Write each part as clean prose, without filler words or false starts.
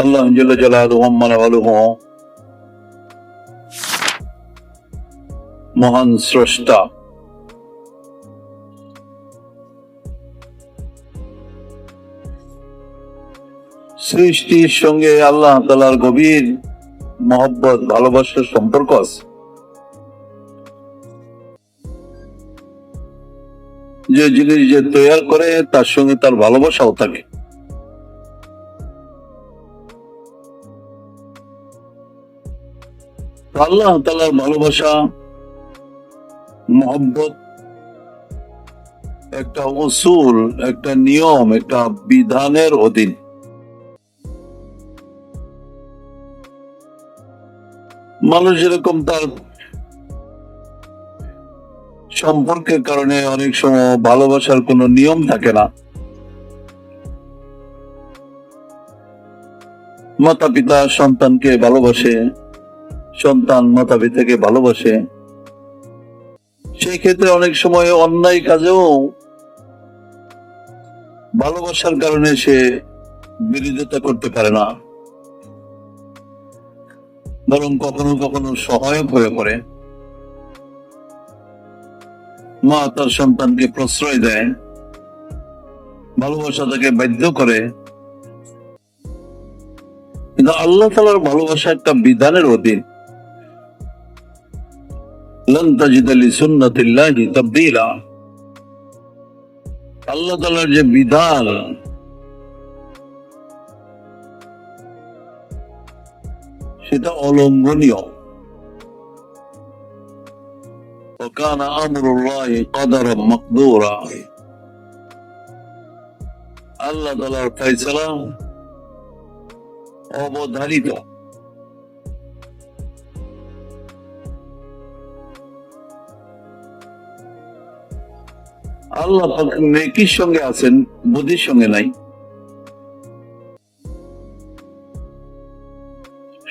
আল্লাহ জাল্লা জালালুহু ওয়া মানাওয়ালুহু মহান স্রষ্টা। সৃষ্টির সঙ্গে আল্লাহ তাআলার গভীর মহব্বত, ভালোবাসার সম্পর্ক আছে। যে জিনিস যে তৈরি করে তার সঙ্গে তার ভালোবাসাও থাকে। আল্লাহ তাআলার ভালোবাসা, মহব্বত একটা উসুল, একটা নিয়ম, একটা বিধানের অধীন। মানুষ যেরকম তার সম্পর্কের কারণে অনেক সময় ভালোবাসার কোনো নিয়ম থাকে না। মাতা পিতা সন্তানকে ভালোবাসে, সন্তান মাতা পিতাকে ভালোবাসে। সেই ক্ষেত্রে অনেক সময় অন্যায় কাজেও ভালোবাসার কারণে সে বিরোধিতা করতে পারে না, বরং কখনো কখনো সহায়ক হয়ে পড়ে। মা তার সন্তানকে প্রশ্রয় দেয়, ভালোবাসা তাকে বাধ্য করে। কিন্তু আল্লাহ তাআলার ভালোবাসা একটা বিধানের অধীন। লান তাজিদা লিসুন্নাতিল্লাহি তাবদীলা। আল্লাহ তাআলার যে বিধান, সেটা অলঙ্ঘনীয়। وكان أمر الله قدرا مقدورا। আল্লাহ তাআলার ফয়সালা অবধারিত। আল্লাহ পাক নেকির সঙ্গে আছেন, বুদ্ধির সঙ্গে নাই।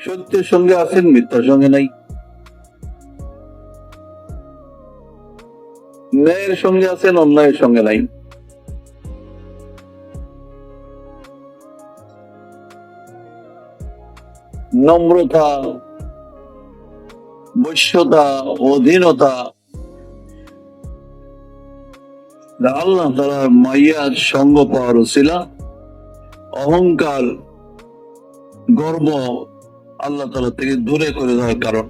সত্যের সঙ্গে আছেন, মিথ্যার সঙ্গে নাই। ন্যায়ের সঙ্গে আছেন, অন্যায়ের সঙ্গে নাই। নম্রতা, বৈশ্যতা, অধীনতা, আল্লাহ তাআলার মাইয়ার সঙ্গ পাওয়ার উসিলা। অহংকার, গর্ব আল্লাহ তাআলা থেকে দূরে করে দেওয়ার কারণ।